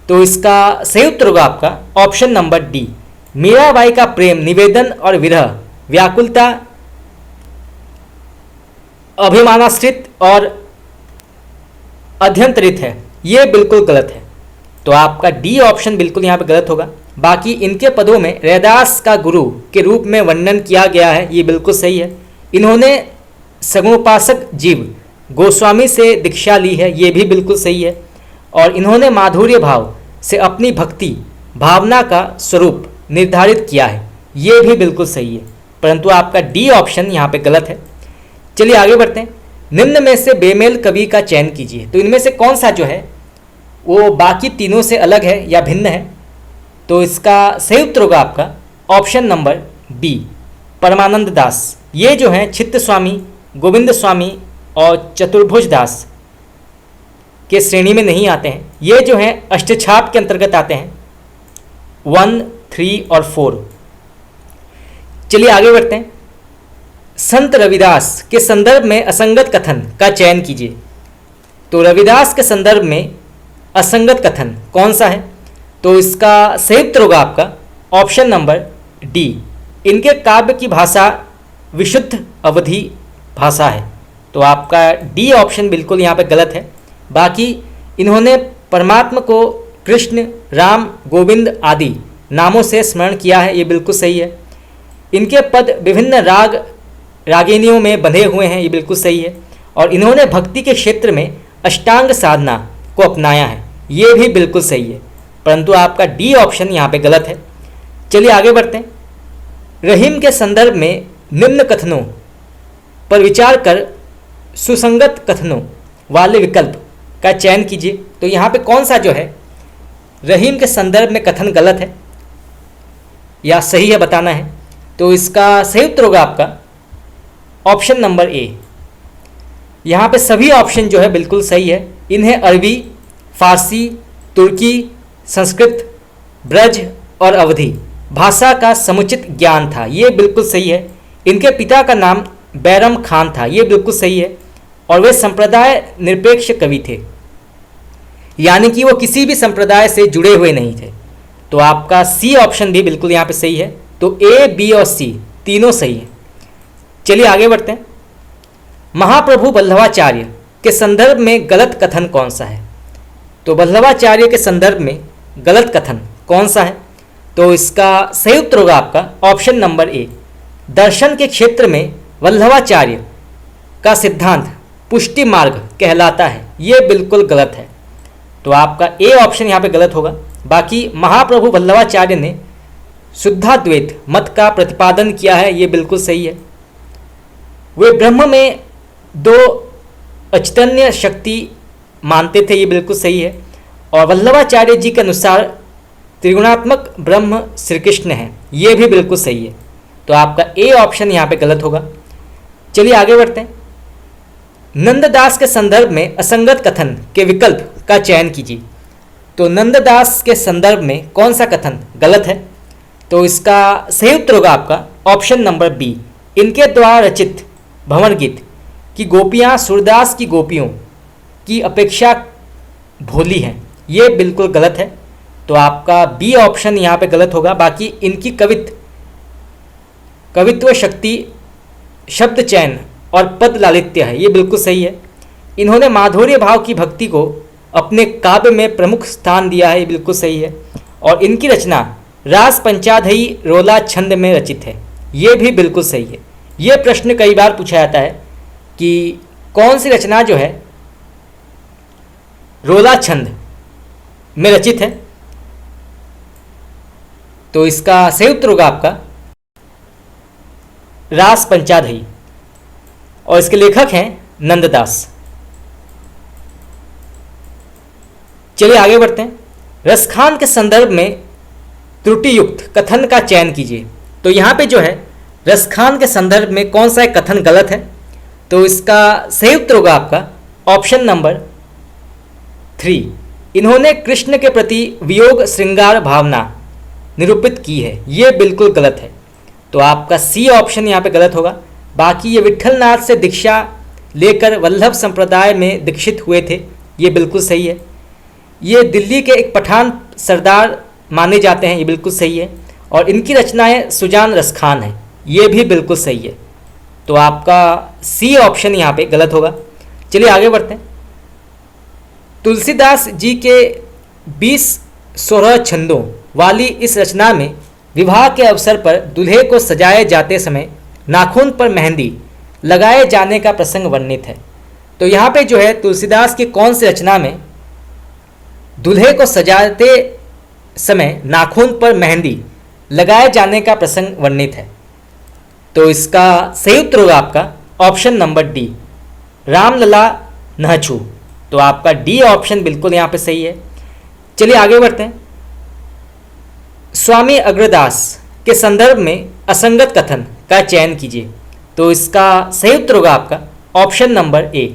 तो इसका सही उत्तर होगा आपका ऑप्शन नंबर डी। मीराबाई का प्रेम निवेदन और विरह, व्याकुलता, अभिमानाश्रित और अध्यंतरित है, ये बिल्कुल गलत है। तो आपका डी ऑप्शन बिल्कुल यहाँ पे गलत होगा। बाकी इनके पदों में रैदास का गुरु के रूप में वर्णन किया गया है, ये बिल्कुल सही है। इन्होंने सगुणोपासक जीव गोस्वामी से दीक्षा ली है, ये भी बिल्कुल सही है। और इन्होंने माधुर्य भाव से अपनी भक्ति भावना का स्वरूप निर्धारित किया है, ये भी बिल्कुल सही है। परंतु आपका डी ऑप्शन यहाँ पे गलत है। चलिए आगे बढ़ते हैं। निम्न में से बेमेल कवि का चयन कीजिए। तो इनमें से कौन सा जो है वो बाकी तीनों से अलग है या भिन्न है? तो इसका सही उत्तर होगा आपका ऑप्शन नंबर बी, परमानंद दास। ये जो हैं चित्त स्वामी, गोविंद स्वामी और चतुर्भुज दास के श्रेणी में नहीं आते हैं। ये जो हैं अष्टछाप के अंतर्गत आते हैं, 1, 3 और 4। चलिए आगे बढ़ते हैं। संत रविदास के संदर्भ में असंगत कथन का चयन कीजिए। तो रविदास के संदर्भ में असंगत कथन कौन सा है? तो इसका सही उत्तर होगा आपका ऑप्शन नंबर डी, इनके काव्य की भाषा विशुद्ध अवधी भाषा है। तो आपका डी ऑप्शन बिल्कुल यहाँ पे गलत है। बाकी इन्होंने परमात्मा को कृष्ण, राम, गोविंद आदि नामों से स्मरण किया है, ये बिल्कुल सही है। इनके पद विभिन्न राग रागिनियों में बंधे हुए हैं, ये बिल्कुल सही है। और इन्होंने भक्ति के क्षेत्र में अष्टांग साधना को अपनाया है, ये भी बिल्कुल सही है। परंतु आपका डी ऑप्शन यहाँ पे गलत है। चलिए आगे बढ़ते हैं। रहीम के संदर्भ में निम्न कथनों पर विचार कर सुसंगत कथनों वाले विकल्प का चयन कीजिए। तो यहाँ पे कौन सा जो है रहीम के संदर्भ में कथन गलत है या सही है बताना है। तो इसका सही उत्तर होगा आपका ऑप्शन नंबर ए। यहाँ पे सभी ऑप्शन जो है बिल्कुल सही है। इन्हें अरबी, फारसी, तुर्की, संस्कृत, ब्रज और अवधी भाषा का समुचित ज्ञान था, ये बिल्कुल सही है। इनके पिता का नाम बैरम खान था, ये बिल्कुल सही है। और वे संप्रदाय निरपेक्ष कवि थे, यानी कि वो किसी भी संप्रदाय से जुड़े हुए नहीं थे। तो आपका सी ऑप्शन भी बिल्कुल यहाँ पे सही है। तो ए, बी और सी तीनों सही है। चलिए आगे बढ़ते हैं। महाप्रभु वल्लभाचार्य के संदर्भ में गलत कथन कौन सा है? तो वल्लभाचार्य के संदर्भ में गलत कथन कौन सा है? तो इसका सही उत्तर होगा आपका ऑप्शन नंबर ए। दर्शन के क्षेत्र में वल्लभाचार्य का सिद्धांत पुष्टि मार्ग कहलाता है, ये बिल्कुल गलत है। तो आपका ए ऑप्शन यहाँ पे गलत होगा। बाकी महाप्रभु वल्लभाचार्य ने शुद्धाद्वैत मत का प्रतिपादन किया है, ये बिल्कुल सही है। वे ब्रह्म में दो अचैतन्य शक्ति मानते थे, ये बिल्कुल सही है। और वल्लभाचार्य जी के अनुसार त्रिगुणात्मक ब्रह्म श्री कृष्ण है, ये भी बिल्कुल सही है। तो आपका ए ऑप्शन यहाँ पे गलत होगा। चलिए आगे बढ़ते हैं। नंददास के संदर्भ में असंगत कथन के विकल्प का चयन कीजिए। तो नंददास के संदर्भ में कौन सा कथन गलत है? तो इसका सही उत्तर होगा आपका ऑप्शन नंबर बी। इनके द्वारा रचित भंवर गीत की गोपियाँ सूरदास की गोपियों की अपेक्षा भोली हैं, ये बिल्कुल गलत है। तो आपका बी ऑप्शन यहाँ पे गलत होगा। बाकी इनकी कवित्व शक्ति, शब्द चयन और पद लालित्य है, ये बिल्कुल सही है। इन्होंने माधुर्य भाव की भक्ति को अपने काव्य में प्रमुख स्थान दिया है, ये बिल्कुल सही है। और इनकी रचना रास पंचाधई रोला छंद में रचित है, ये भी बिल्कुल सही है। ये प्रश्न कई बार पूछा जाता है कि कौन सी रचना जो है रोला छंद में रचित है। तो इसका सही उत्तर होगा आपका रास पंचाधई, और इसके लेखक हैं नंददास। चलिए आगे बढ़ते हैं। रसखान के संदर्भ में त्रुटि युक्त कथन का चयन कीजिए। तो यहाँ पे जो है रसखान के संदर्भ में कौन सा एक कथन गलत है? तो इसका सही उत्तर होगा आपका ऑप्शन नंबर 3। इन्होंने कृष्ण के प्रति वियोग श्रृंगार भावना निरूपित की है, ये बिल्कुल गलत है। तो आपका सी ऑप्शन यहाँ पे गलत होगा। बाकी ये विट्ठलनाथ से दीक्षा लेकर वल्लभ संप्रदाय में दीक्षित हुए थे, ये बिल्कुल सही है। ये दिल्ली के एक पठान सरदार माने जाते हैं, ये बिल्कुल सही है। और इनकी रचनाएं सुजान रसखान है, ये भी बिल्कुल सही है। तो आपका सी ऑप्शन यहाँ पे गलत होगा। चलिए आगे बढ़ते हैं। तुलसीदास जी के 20-16 छंदों वाली इस रचना में विवाह के अवसर पर दूल्हे को सजाए जाते समय नाखून पर मेहंदी लगाए जाने का प्रसंग वर्णित है। तो यहाँ पे जो है तुलसीदास की कौन सी रचना में दूल्हे को सजाते समय नाखून पर मेहंदी लगाए जाने का प्रसंग वर्णित है? तो इसका सही उत्तर होगा आपका ऑप्शन नंबर डी, रामलला नहचू। तो आपका डी ऑप्शन बिल्कुल यहाँ पे सही है। चलिए आगे बढ़ते हैं। स्वामी अग्रदास के संदर्भ में असंगत कथन का चयन कीजिए। तो इसका सही उत्तर होगा आपका ऑप्शन नंबर ए,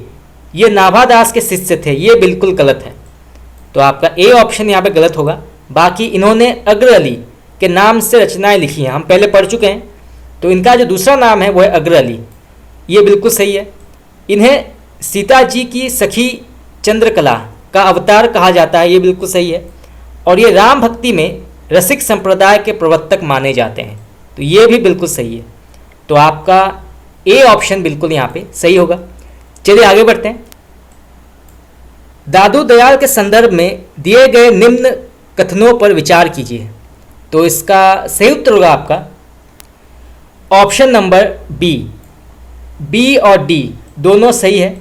ये नाभादास के शिष्य थे। ये बिल्कुल गलत है। तो आपका ए ऑप्शन यहाँ पे गलत होगा। बाकी इन्होंने अग्र अली के नाम से रचनाएं लिखी हैं, हम पहले पढ़ चुके हैं। तो इनका जो दूसरा नाम है वो है अग्र अली, ये बिल्कुल सही है। इन्हें सीता जी की सखी चंद्रकला का अवतार कहा जाता है, ये बिल्कुल सही है। और ये राम भक्ति में रसिक संप्रदाय के प्रवर्तक माने जाते हैं, तो ये भी बिल्कुल सही है। तो आपका ए ऑप्शन बिल्कुल यहाँ पे सही होगा। चलिए आगे बढ़ते हैं। दादू दयाल के संदर्भ में दिए गए निम्न कथनों पर विचार कीजिए। तो इसका सही उत्तर होगा आपका ऑप्शन नंबर बी और डी दोनों सही है।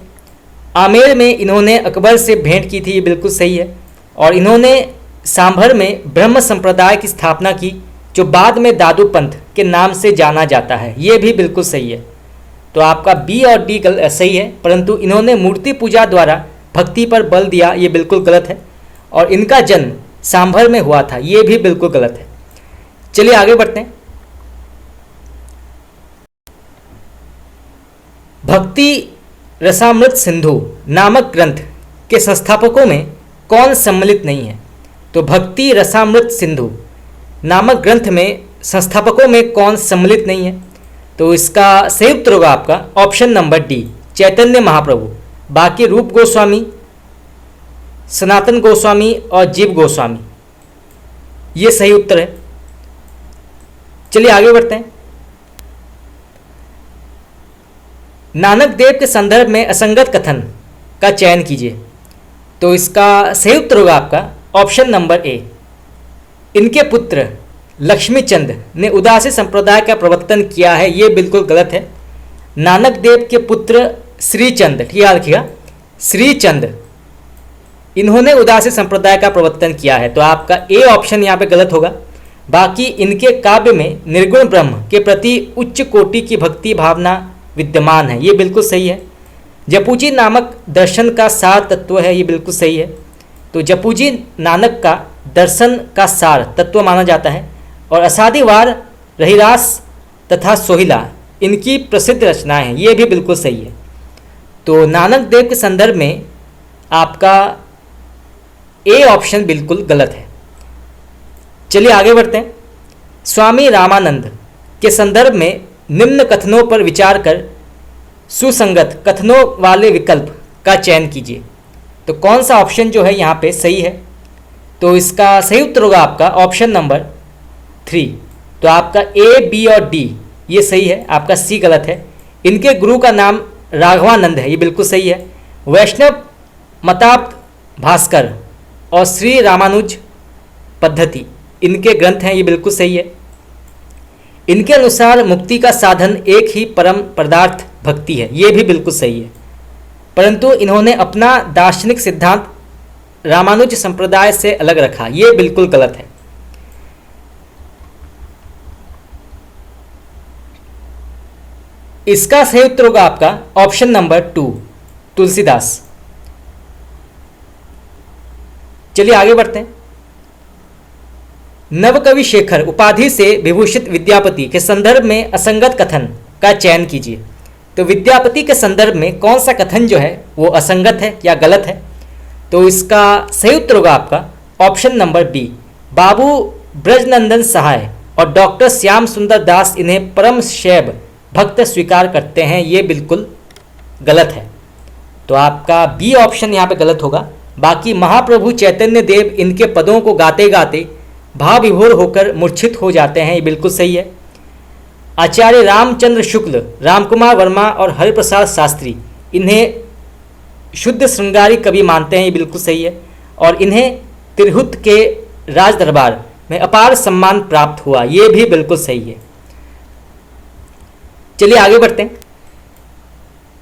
आमेर में इन्होंने अकबर से भेंट की थी, ये बिल्कुल सही है। और इन्होंने सांभर में ब्रह्म संप्रदाय की स्थापना की, जो बाद में दादू पंथ के नाम से जाना जाता है, ये भी बिल्कुल सही है। तो आपका बी और डी सही है, परंतु इन्होंने मूर्ति पूजा द्वारा भक्ति पर बल दिया, ये बिल्कुल गलत है। और इनका जन्म सांभर में हुआ था, ये भी बिल्कुल गलत है। चलिए आगे बढ़ते हैं। भक्ति रसामृत सिंधु नामक ग्रंथ के संस्थापकों में कौन सम्मिलित नहीं है? तो भक्ति रसामृत सिंधु नामक ग्रंथ में संस्थापकों में कौन सम्मिलित नहीं है? तो इसका सही उत्तर होगा आपका option number D, Chaitanya Mahaprabhu. बाकी रूप गोस्वामी, सनातन गोस्वामी और जीव गोस्वामी, ये सही उत्तर है। चलिए आगे बढ़ते हैं। नानक देव के संदर्भ में असंगत कथन का चयन कीजिए। तो इसका सही उत्तर होगा आपका ऑप्शन नंबर ए, इनके पुत्र लक्ष्मीचंद ने उदासी संप्रदाय का प्रवर्तन किया है, ये बिल्कुल गलत है। नानक देव के पुत्र श्रीचंद, ठीक याद रखिएगा, श्रीचंद, इन्होंने उदासी संप्रदाय का प्रवर्तन किया है। तो आपका ए ऑप्शन यहाँ पे गलत होगा। बाकी इनके काव्य में निर्गुण ब्रह्म के प्रति उच्च कोटि की भक्ति भावना विद्यमान है, ये बिल्कुल सही है। जपूजी नामक दर्शन का सार तत्व है, ये बिल्कुल सही है। तो जपूजी नानक का दर्शन का सार तत्व माना जाता है। और असादिवार, रहिरास तथा सोहिला इनकी प्रसिद्ध रचनाएं हैं, ये भी बिल्कुल सही है। तो नानक देव के संदर्भ में आपका ए ऑप्शन बिल्कुल गलत है। चलिए आगे बढ़ते हैं। स्वामी रामानंद के संदर्भ में निम्न कथनों पर विचार कर सुसंगत कथनों वाले विकल्प का चयन कीजिए। तो कौन सा ऑप्शन जो है यहाँ पे सही है? तो इसका सही उत्तर होगा आपका ऑप्शन नंबर 3। तो आपका ए, बी और डी ये सही है, आपका सी गलत है। इनके गुरु का नाम राघवानंद है, ये बिल्कुल सही है। वैष्णव मताब्द भास्कर और श्री रामानुज पद्धति इनके ग्रंथ हैं, ये बिल्कुल सही है। इनके अनुसार मुक्ति का साधन एक ही परम पदार्थ भक्ति है, ये भी बिल्कुल सही है। परंतु इन्होंने अपना दार्शनिक सिद्धांत रामानुज संप्रदाय से अलग रखा, ये बिल्कुल गलत है। इसका सही उत्तर होगा आपका ऑप्शन नंबर 2, तुलसीदास। चलिए आगे बढ़ते हैं। नवकवि शेखर उपाधि से विभूषित विद्यापति के संदर्भ में असंगत कथन का चयन कीजिए। तो विद्यापति के संदर्भ में कौन सा कथन जो है वो असंगत है या गलत है? तो इसका सही उत्तर होगा आपका ऑप्शन नंबर बी, बाबू ब्रजनंदन सहाय और डॉक्टर श्याम सुंदर दास इन्हें परम शैव भक्त स्वीकार करते हैं, ये बिल्कुल गलत है। तो आपका बी ऑप्शन यहाँ पे गलत होगा। बाकी महाप्रभु चैतन्य देव इनके पदों को गाते गाते भाव विभोर होकर मूर्छित हो जाते हैं, ये बिल्कुल सही है। आचार्य रामचंद्र शुक्ल, रामकुमार वर्मा और हरिप्रसाद शास्त्री इन्हें शुद्ध श्रृंगारी कवि मानते हैं, ये बिल्कुल सही है। और इन्हें तिरहुत के राज दरबार में अपार सम्मान प्राप्त हुआ, ये भी बिल्कुल सही है। चलिए आगे बढ़ते हैं।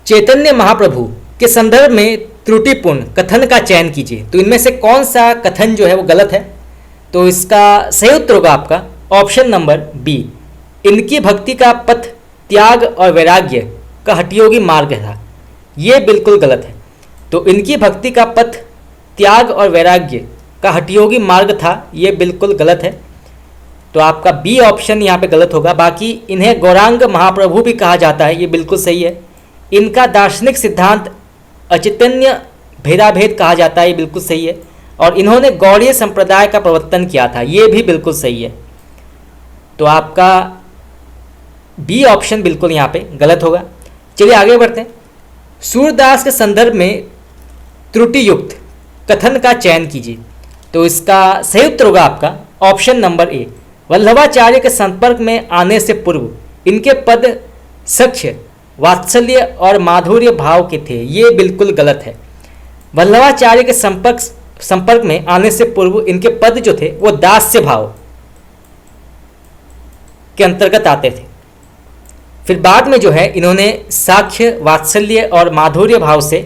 चैतन्य महाप्रभु के संदर्भ में त्रुटिपूर्ण कथन का चयन कीजिए। तो इनमें से कौन सा कथन जो है वो गलत है? तो इसका सही उत्तर होगा आपका ऑप्शन नंबर बी, इनकी भक्ति का पथ त्याग और वैराग्य का हठयोगी मार्ग था, ये बिल्कुल गलत है। तो इनकी भक्ति का पथ त्याग और वैराग्य का हठयोगी मार्ग था, ये बिल्कुल गलत है। तो आपका बी ऑप्शन यहाँ पे गलत होगा। बाकी इन्हें गौरांग महाप्रभु भी कहा जाता है, ये बिल्कुल सही है। इनका दार्शनिक सिद्धांत अचैतन्य भेदाभेद कहा जाता है, ये बिल्कुल सही है। और इन्होंने गौड़ीय संप्रदाय का प्रवर्तन किया था, ये भी बिल्कुल सही है। तो आपका बी ऑप्शन बिल्कुल यहाँ पे गलत होगा। चलिए आगे बढ़ते हैं। सूरदास के संदर्भ में त्रुटि युक्त कथन का चयन कीजिए। तो इसका सही उत्तर होगा आपका ऑप्शन नंबर ए, वल्लभाचार्य के संपर्क में आने से पूर्व इनके पद सख्य वात्सल्य और माधुर्य भाव के थे, ये बिल्कुल गलत है। वल्लभाचार्य के संपर्क में आने से पूर्व इनके पद जो थे वो दास्य भाव के अंतर्गत आते थे। फिर बाद में जो है इन्होंने साख्य वात्सल्य और माधुर्य भाव से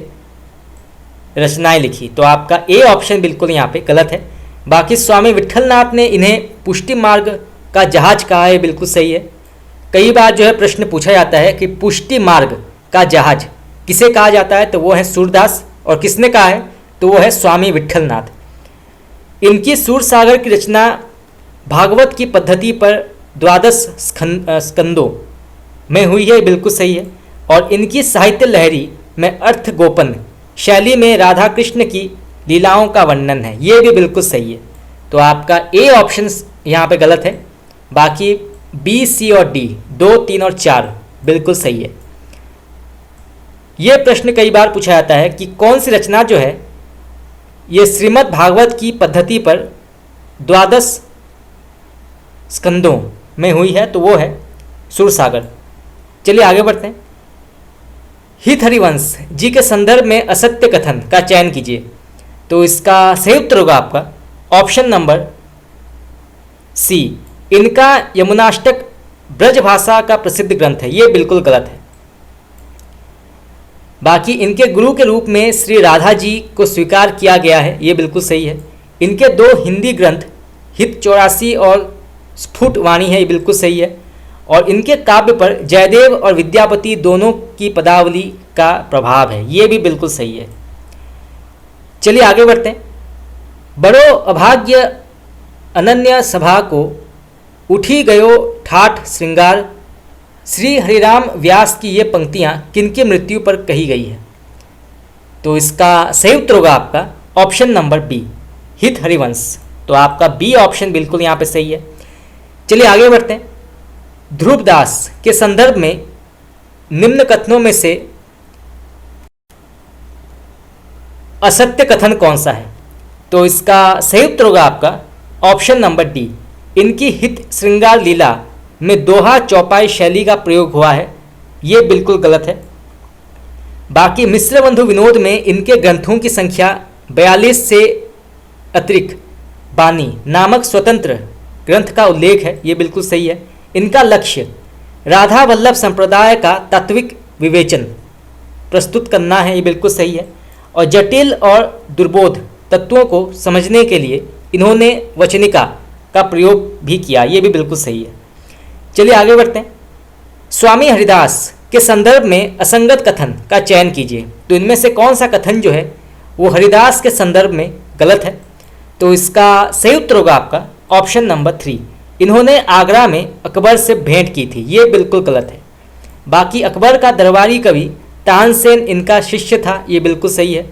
रचनाएं लिखी। तो आपका ए ऑप्शन बिल्कुल यहाँ पे गलत है। बाकी स्वामी विट्ठलनाथ ने इन्हें पुष्टि मार्ग का जहाज कहा है, बिल्कुल सही है। कई बार जो है प्रश्न पूछा जाता है कि पुष्टि मार्ग का जहाज किसे कहा जाता है, तो वो है सूरदास, और किसने कहा है, तो वो है स्वामी विट्ठलनाथ। इनकी सूरसागर की रचना भागवत की पद्धति पर 12 स्कंदों में हुई है, बिल्कुल सही है। और इनकी साहित्य लहरी में अर्थ गोपन शैली में राधा कृष्ण की लीलाओं का वर्णन है, ये भी बिल्कुल सही है। तो आपका ए ऑप्शन यहाँ पे गलत है। बाकी बी, सी और डी 2, 3 और 4 बिल्कुल सही है। ये प्रश्न कई बार पूछा जाता है कि कौन सी रचना जो है ये श्रीमद् भागवत की पद्धति पर 12 स्कंदों में हुई है, तो वो है सूरसागर। चलिए आगे बढ़ते हैं। हित हरिवंश जी के संदर्भ में असत्य कथन का चयन कीजिए। तो इसका सही उत्तर होगा आपका ऑप्शन नंबर सी, इनका यमुनाष्टक ब्रज भाषा का प्रसिद्ध ग्रंथ है, ये बिल्कुल गलत है। बाकी इनके गुरु के रूप में श्री राधा जी को स्वीकार किया गया है, ये बिल्कुल सही है। इनके 2 हिंदी ग्रंथ हित 84 और स्फुट वाणी है, ये बिल्कुल सही है। और इनके काव्य पर जयदेव और विद्यापति दोनों की पदावली का प्रभाव है, ये भी बिल्कुल सही है। चलिए आगे बढ़ते हैं। बड़ो अभाग्य अनन्य सभा को उठी गयो ठाठ श्रृंगार, श्री हरिराम व्यास की ये पंक्तियाँ किनकी मृत्यु पर कही गई है। तो इसका सही उत्तर होगा आपका ऑप्शन नंबर बी, हित हरिवंश। तो आपका बी ऑप्शन बिल्कुल यहाँ पे सही है। चलिए आगे बढ़ते हैं। ध्रुवदास के संदर्भ में निम्न कथनों में से असत्य कथन कौन सा है। तो इसका सही उत्तर होगा आपका ऑप्शन नंबर डी, इनकी हित श्रृंगार लीला में दोहा चौपाई शैली का प्रयोग हुआ है, ये बिल्कुल गलत है। बाकी मिश्र बंधु विनोद में इनके ग्रंथों की संख्या 42 से अतिरिक्त बानी नामक स्वतंत्र ग्रंथ का उल्लेख है, ये बिल्कुल सही है। इनका लक्ष्य राधा वल्लभ संप्रदाय का तात्विक विवेचन प्रस्तुत करना है, ये बिल्कुल सही है। और जटिल और दुर्बोध तत्वों को समझने के लिए इन्होंने वचनिका का प्रयोग भी किया, ये भी बिल्कुल सही है। चलिए आगे बढ़ते हैं। स्वामी हरिदास के संदर्भ में असंगत कथन का चयन कीजिए। तो इनमें से कौन सा कथन जो है वो हरिदास के संदर्भ में गलत है। तो इसका सही उत्तर होगा आपका ऑप्शन नंबर 3, इन्होंने आगरा में अकबर से भेंट की थी, ये बिल्कुल गलत है। बाकी अकबर का दरबारी कवि तानसेन इनका शिष्य था, ये बिल्कुल सही है।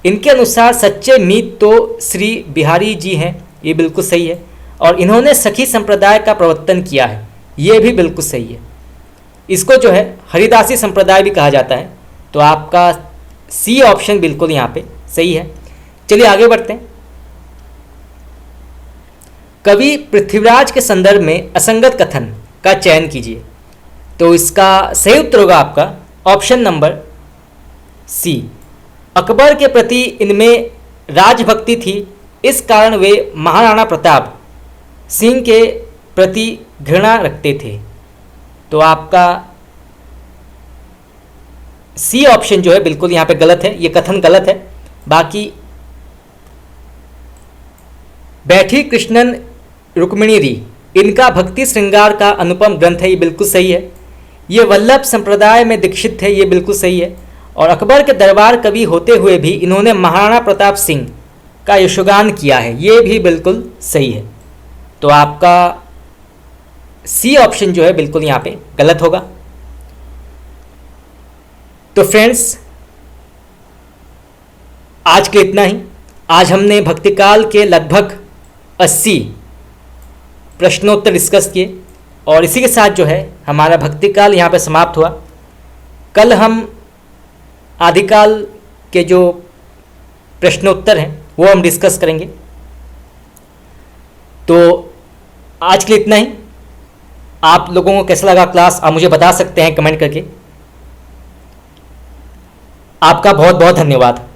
इनके अनुसार सच्चे मीत तो श्री बिहारी जी हैं, ये बिल्कुल सही है। और इन्होंने सखी संप्रदाय का प्रवर्तन किया है, ये भी बिल्कुल सही है। इसको जो है हरिदासी संप्रदाय भी कहा जाता है। तो आपका सी ऑप्शन बिल्कुल यहाँ पे सही है। चलिए आगे बढ़ते हैं। कवि पृथ्वीराज के संदर्भ में असंगत कथन का चयन कीजिए। तो इसका सही उत्तर होगा आपका ऑप्शन नंबर सी, अकबर के प्रति इनमें राजभक्ति थी, इस कारण वे महाराणा प्रताप सिंह के प्रति घृणा रखते थे। तो आपका सी ऑप्शन जो है बिल्कुल यहाँ पे गलत है, ये कथन गलत है। बाकी बैठी कृष्णन रुक्मिणी री इनका भक्ति श्रृंगार का अनुपम ग्रंथ है, ये बिल्कुल सही है। ये वल्लभ संप्रदाय में दीक्षित थे, ये बिल्कुल सही है। और अकबर के दरबार कवि होते हुए भी इन्होंने महाराणा प्रताप सिंह का यशोगान किया है, ये भी बिल्कुल सही है। तो आपका सी ऑप्शन जो है बिल्कुल यहाँ पे गलत होगा। तो फ्रेंड्स, आज के इतना ही। आज हमने भक्तिकाल के लगभग 80 प्रश्नोत्तर डिस्कस किए और इसी के साथ जो है हमारा भक्तिकाल यहाँ पे समाप्त हुआ। कल हम आदिकाल के जो प्रश्नोत्तर हैं वो हम डिस्कस करेंगे। तो आज के लिए इतना ही। आप लोगों को कैसा लगा क्लास आप मुझे बता सकते हैं कमेंट करके। आपका बहुत बहुत धन्यवाद।